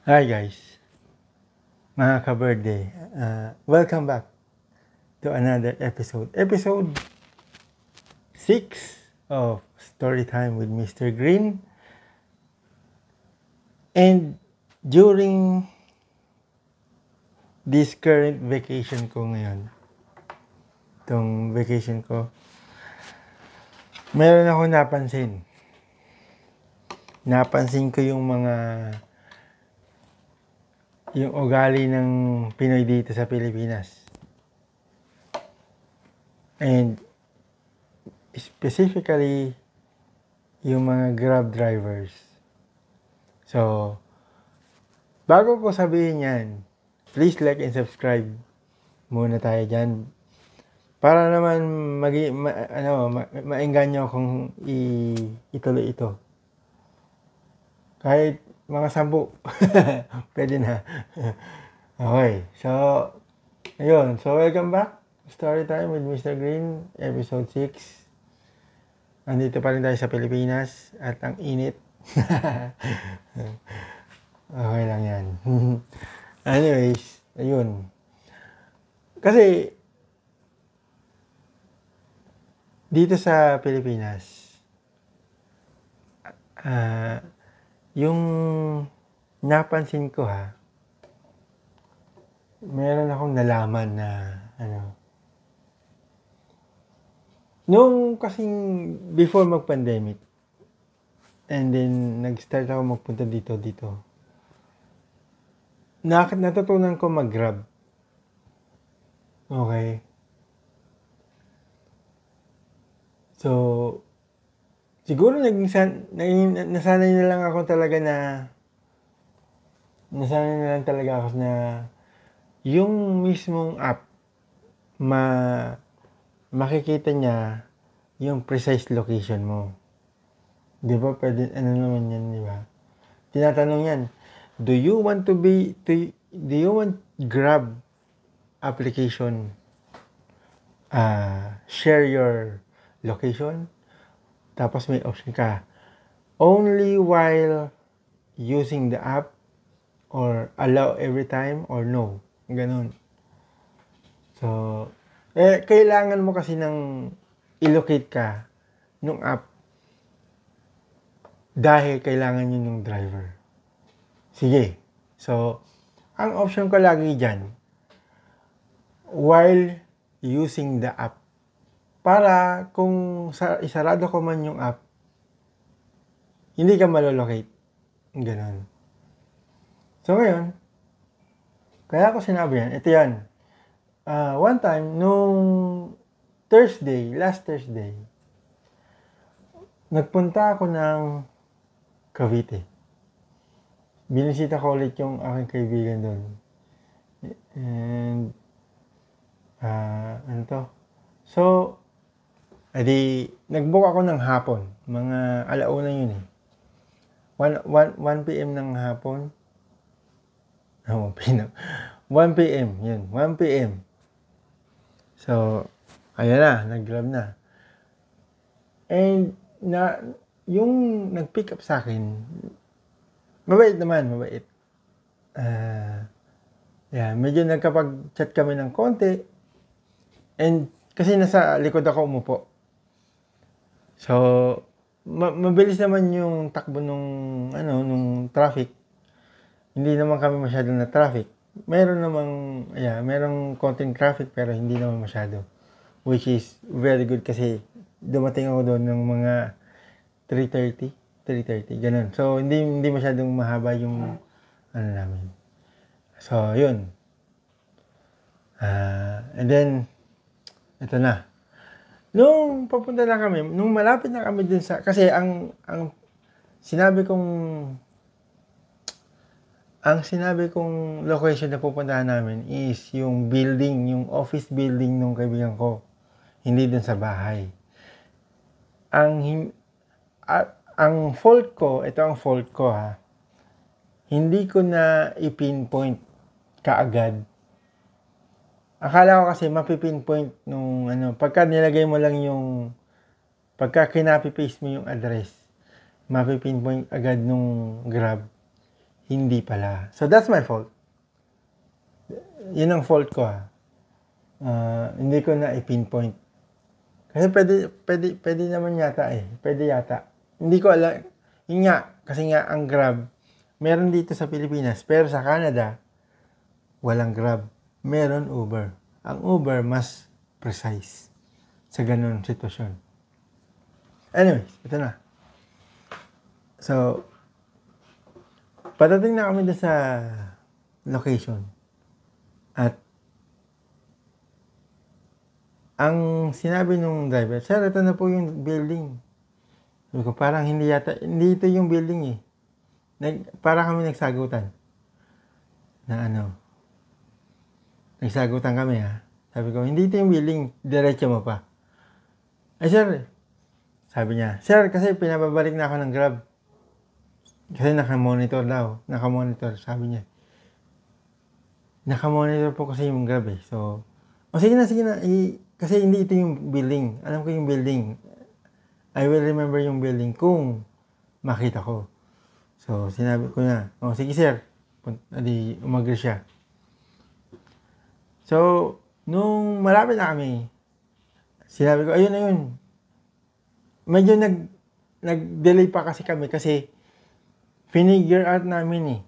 Hi guys, mga ka-birthday. Welcome back to another episode. Episode 6 of Storytime with Mr. Green. And during this current vacation ko ngayon, itong vacation ko, meron ako napansin. Napansin ko yung ugali ng Pinoy dito sa Pilipinas. And specifically, yung mga Grab drivers. So, bago ko sabihin yan, please like and subscribe muna tayo dyan. Para naman maengganyo akong ituloy ito. Kahit mga 10, pwede na. Okay, so, ayun. So, welcome back. Storytime with Mr. Green, episode 6. Andito pa rin tayo sa Pilipinas at ang init. Okay lang yan. Anyways, ayun. Kasi, dito sa Pilipinas, yung napansin ko meron akong nalaman na nung kasing before mag-pandemic, and then nag-start ako magpunta dito. Natutunan ko mag-Grab. Okay. So, siguro nasanay na lang ako talaga na yung mismong app makikita niya yung precise location mo. Di ba? Pwede, naman yan, di ba? Tinatanong yan, do you want Grab application share your location? Tapos may option ka, only while using the app, or allow every time, or no. Ganun. So, kailangan mo kasi ng i-locate ka nung app dahil kailangan yun ng driver. Sige. So, ang option ko lagi dyan, while using the app. Para kung isarado ko man yung app, hindi ka malolocate. Ganon. So ngayon, kaya ako sinabi yan, ito yan. One time, nung last Thursday, nagpunta ako ng Cavite. Binisita ko ulit yung aking kaibigan doon. And, So, nag-book ako ng hapon. Mga alauna yun 1 p.m. ng hapon. 1 p.m. Yun, 1 p.m. So, ayan na, nag-Grab na. And, yung nag-pick up sa akin, mabait naman. Medyo nagkapag-chat kami ng konti. And, kasi nasa likod ako umupo. So, mabilis naman yung takbo nung traffic. Hindi naman kami masyado na traffic. Merong konting traffic pero hindi naman masyado. Which is very good kasi dumating ako doon ng mga 3:30, ganun. So, hindi masyadong mahaba yung namin. So, yun. And then, ito na. Nung papunta na kami, nung malapit na kami dun kasi ang sinabi kong location na pupuntahan namin is yung building, yung office building nung kaibigan ko. Hindi dun sa bahay. Ang fault ko, hindi ko na i-pinpoint kaagad. Akala ko kasi mapipinpoint nung pagka nilagay mo lang pagka kinopy-paste mo yung address, mapipinpoint agad nung Grab hindi pala. So, that's my fault. Yun ang fault ko, ha. Hindi ko na i-pinpoint. Kasi pwede naman yata eh. Pwede yata. Hindi ko alam. Yun nga, kasi nga ang Grab, meron dito sa Pilipinas. Pero sa Canada, walang Grab. Meron Uber. Ang Uber, mas precise sa ganun sitwasyon. Anyways, ito na. So, patating na kami doon sa location. At ang sinabi nung driver, sir, ito na po yung building. Sabi ko, parang hindi ito yung building eh. Para kami nagsagutan. Nagsagutan kami ha. Sabi ko, hindi ito yung building, diretso mo pa. Ay sir, sabi niya, sir, kasi pinababalik na ako ng Grab. Kasi nakamonitor daw. Nakamonitor, sabi niya. Nakamonitor po kasi yung Grab eh. So, sige na. Kasi hindi ito yung building. Alam ko yung building. I will remember yung building kung makita ko. So, sinabi ko na, sige sir. Umagri siya. So, nung malapit na kami, sinabi ko, ayun na yun. Medyo nag-delay pa kasi kami kasi finigure out namin eh.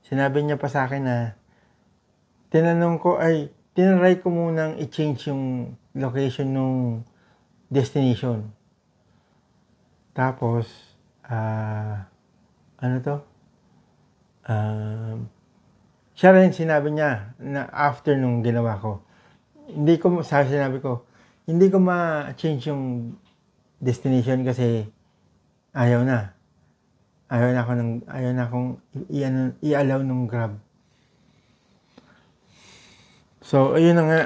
Sinabi niya pa sa akin na tinry ko munang i-change yung location nung destination. Tapos, siya rin sinabi niya na after nung ginawa ko. Sinabi ko, hindi ko ma-change yung destination kasi ayaw na. Ayaw na akong i-allow nung Grab. So, ayun na nga.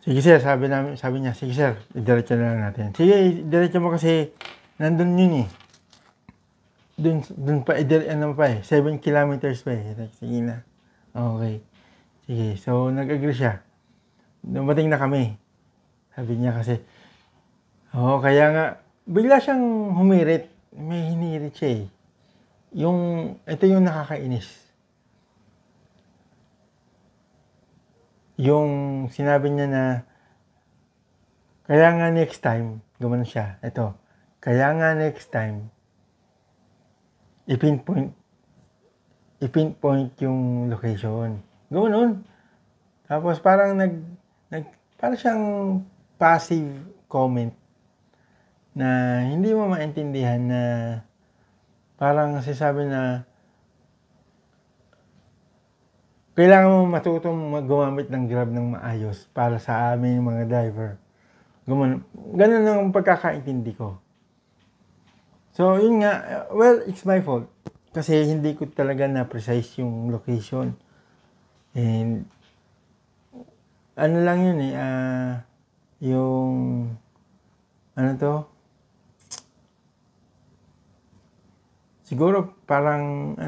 Sige sir, sabi niya, sige sir, diretso na lang natin. Sige, diretso mo kasi nandun yun eh. Dun pa, 7 kilometers pa eh. Sige na. Okay. Sige, so nag-agree siya. Dumating na kami. Sabi niya kasi, kaya nga, bigla siyang humirit. May hinirit siya eh. Ito yung nakakainis. Yung sinabi niya na, kaya nga next time, gumano siya, ito, kaya nga next time, i-pinpoint yung location. Gumano. Tapos parang parang siyang passive comment na hindi mo maintindihan na parang sasabi na kailangan mo matutong gumamit ng Grab ng maayos para sa amin mga driver. Ganun ang pagkakaintindi ko. So, yun nga, well, it's my fault. Kasi hindi ko talaga na-precise yung location. And, ano lang yun eh, siguro parang,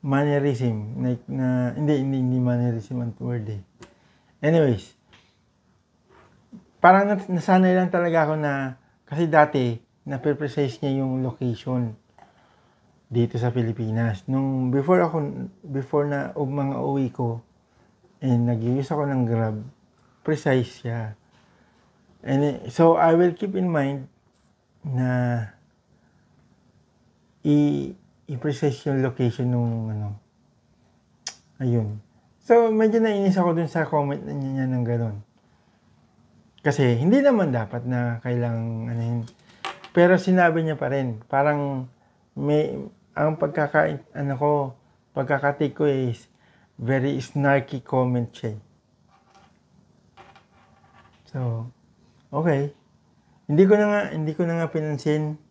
mannerism. Hindi mannerism ang word eh. Anyways, parang nasanay lang talaga ako na, kasi dati, na-precise niya yung location dito sa Pilipinas. Nung before na mga uwi ko, and nag-use ako ng Grab, precise siya. And so, I will keep in mind na i-precise yung location nung ayun. So, medyo nainis ako dun sa comment niya ng gano'n. Kasi, hindi naman dapat na kailangang pero sinabi niya pa rin. Parang, ang pagkakatik ko is, very snarky comment siya. So, okay. Hindi ko na nga pinansin.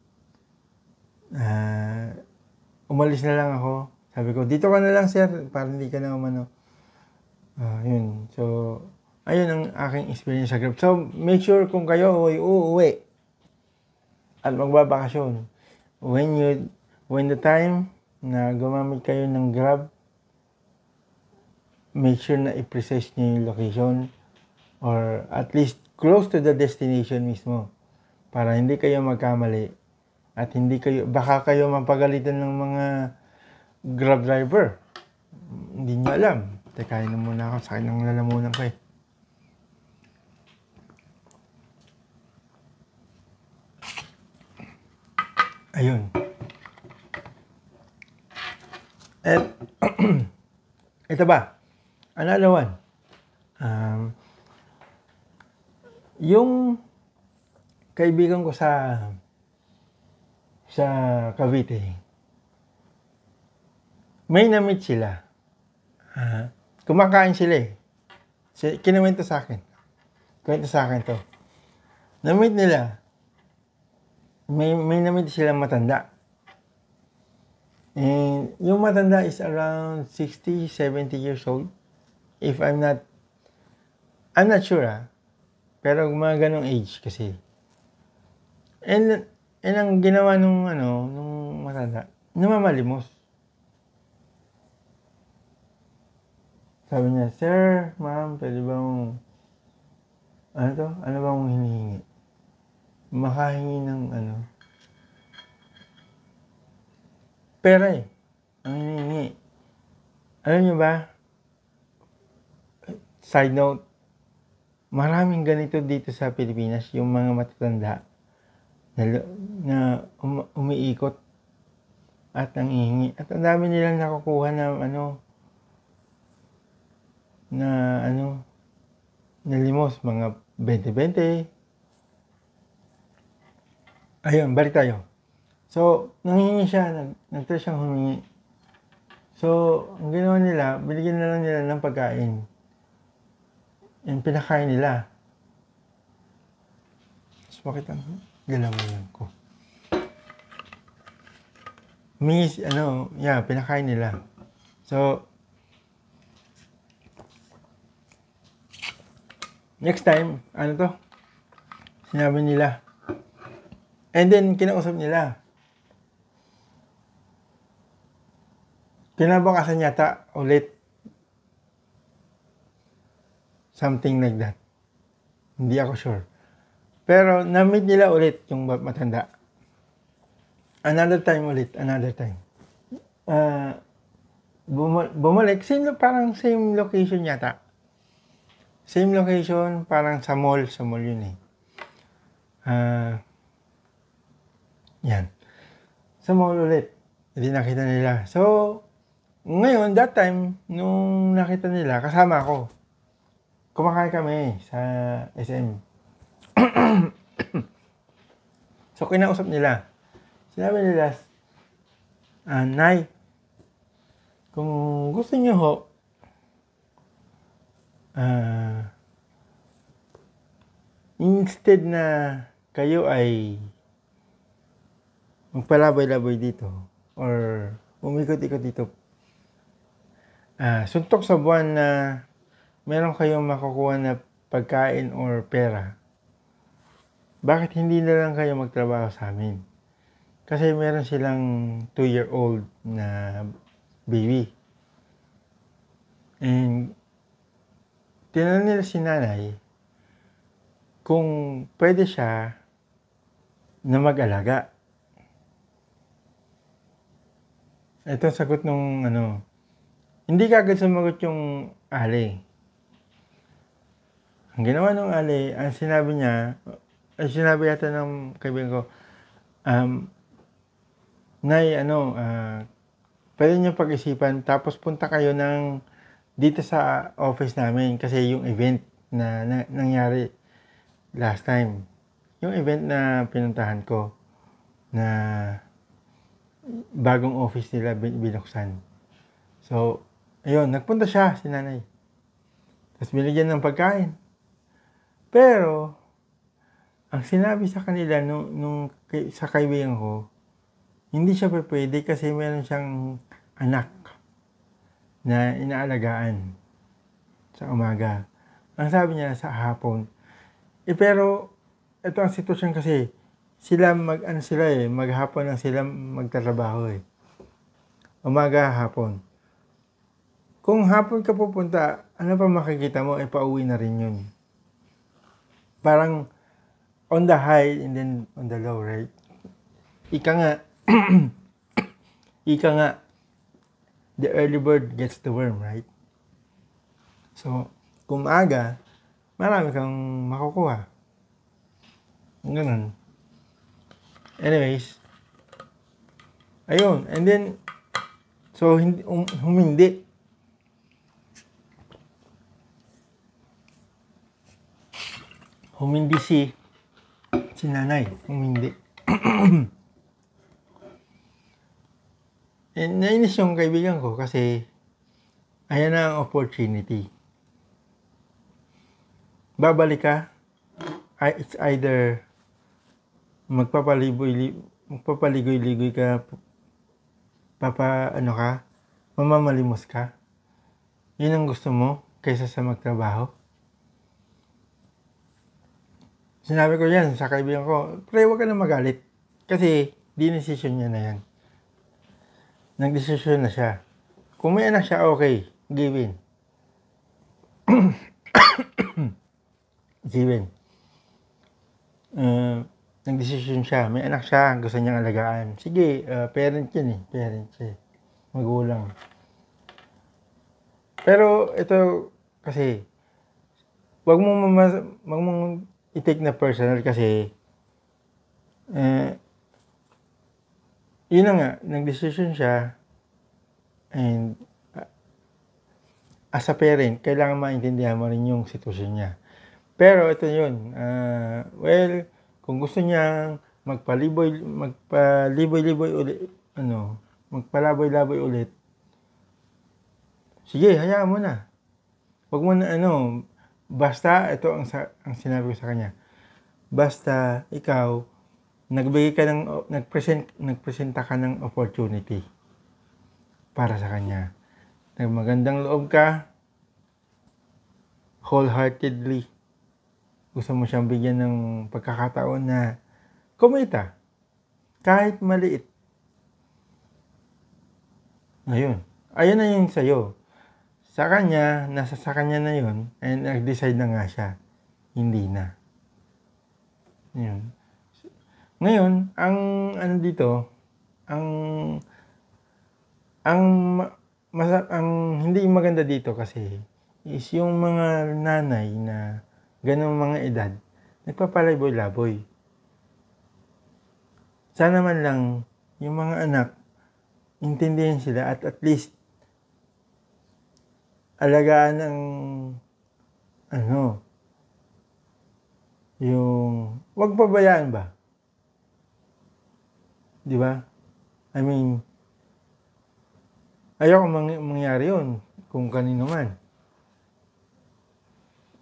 Umalis na lang ako. Sabi ko, dito ka na lang sir, para hindi ka na yun. So, ayun ang aking experience sa Grab. So, make sure kung kayo uuwi at magbabakasyon, when the time na gumamit kayo ng Grab, make sure na i-precise nyo yung location or at least close to the destination mismo para hindi kayo magkamali At hindi kayo, baka kayo mapagalitan ng mga Grab driver. Hindi nyo alam. Tekain na muna ako. Sakit ng lalamunan ko eh. Ayun. At, ito ba? Another one. Yung kaibigan ko sa Cavite, may na-meet sila. Kumakain sila eh. Kinuwento sa akin. Kwento sa akin to. Na-meet nila. May na-meet sila matanda. And yung matanda is around 60, 70 years old. If I'm not sure Pero mga ganong age kasi. And ang ginawa nung matanda, namamalimos. Sabi niya, "Sir, ma'am, pwede bang, ano bang hinihingi? Makahingi ng pera eh. Ang hinihingi. Alam niyo ba, side note, maraming ganito dito sa Pilipinas, yung mga matatanda na umiikot at nangihingi. At ang dami nilang nakukuha na limos, mga 20-20. Ayun, balik tayo. So, nanghihingi siya, nagtry siyang humingi. So, ang ginawa nila, binigyan na lang nila ng pagkain. And pinakain nila. So, bakit ang galawan ko? Pinakain nila. So, next time, sinabi nila. And then, kinausap nila. Kinabukasan yata ulit. Something like that. Hindi ako sure. Pero, na-meet nila ulit yung matanda. Another time. Bumalik. Parang same location yata. Same location, parang sa mall. Sa mall yun eh. Yan. Sa mall ulit. Hindi nakita nila. So, ngayon, that time, nung nakita nila, kasama ako. Kumakain kami sa SM. So, kinausap nila. Sinabi nila, Nay, kung gusto niyo ho, instead na kayo ay magpalabay-labay dito or umikot-ikot dito, suntok sa buwan na meron kayong makukuha na pagkain or pera, bakit hindi na lang kayo magtrabaho sa amin? Kasi meron silang 2-year-old na baby. And tinanong nila si nanay kung pwede siya na mag-alaga. Ito ang sagot nung hindi kagad sumagot yung ali. Ang ginawa nung ali, ang sinabi yata ng kaibigan ko, Nay, pwede niyo pag-isipan, tapos punta kayo dito sa office namin kasi yung event na nangyari last time. Yung event na pinuntahan ko na bagong office nila binuksan. So, ayun, nagpunta siya, si nanay. Tapos binigyan ng pagkain. Pero, ang sinabi sa kanila sa kaibigan ko, hindi siya pwede kasi meron siyang anak na inaalagaan sa umaga. Ang sabi niya sa hapon, pero ito ang sitwasyon kasi, maghapon lang sila magtatrabaho eh. Umaga, hapon. Kung hapon ka pupunta, ano pa makikita mo, pauwi na rin yun. Parang on the high and then on the low, right? ika nga, ika nga, the early bird gets the worm, right? So, kung maaga, marami kang makukuha. Ganun. Anyways, ayun. And then, so, humindi. Humindi si nanay. Humindi. And nainis yung kaibigan ko kasi ayan na ang opportunity. Babalik ka, it's either magpapaligoy-ligoy ka, mamamalimos ka. Yun ang gusto mo kaysa sa magtrabaho. Sinabi ko yan sa kaibigan ko, pre, huwag ka na magalit. Kasi, decision niya na yan. Nagdesisyon na siya. Kung may anak siya, okay. Given. Given. Nagdesisyon siya. May anak siya. Gusto niyang alagaan. Sige, parent yun eh. Parent siya. Magulang. Pero, ito, kasi, wag mong i-take na personal kasi, yun na nga, nag-decision siya, and as a parent, kailangan maintindihan mo rin yung sitwasyon niya. Pero ito yun, well, kung gusto niya magpaliboy-liboy ulit, magpalaboy-laboy ulit, sige, hayaan mo na. Wag mo na, basta, ito ang sinabi ko sa kanya, basta ikaw, nagpresenta ka ng opportunity para sa kanya. Magandang loob ka, wholeheartedly. Gusto mo siyang bigyan ng pagkakataon na kumita, kahit maliit. Ayun na yung sa'yo. Sa kanya, nasa sa kanya na yun, and nag-decide na nga siya, hindi na. Yun. Ngayon, ang hindi maganda dito kasi is yung mga nanay na ganong mga edad, nagpapalaboy-laboy. Sana man lang yung mga anak, intindihin sila at least alagaan ang yung wag pabayaan ba? Di ba? I mean, ayoko mangyari yun kung kanino man.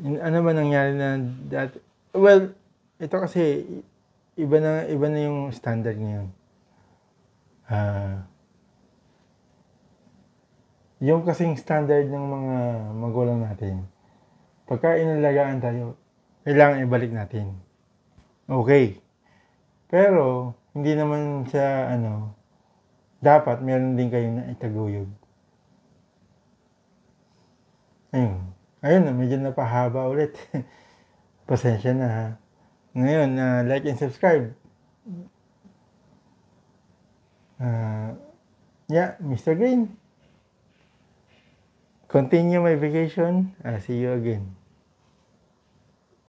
Ano ba nangyari na dati? Well, ito kasi iba na yung standard ngayon. Yung kasing standard ng mga magulang natin, pagka inalagaan tayo, kailangan ibalik natin. Okay. Pero, hindi naman siya, dapat meron din kayong naitaguyod. Ayun, medyo napahaba ulit. Pasensya na ha. Ngayon, like and subscribe. Mr. Green. Continue my vacation. See you again.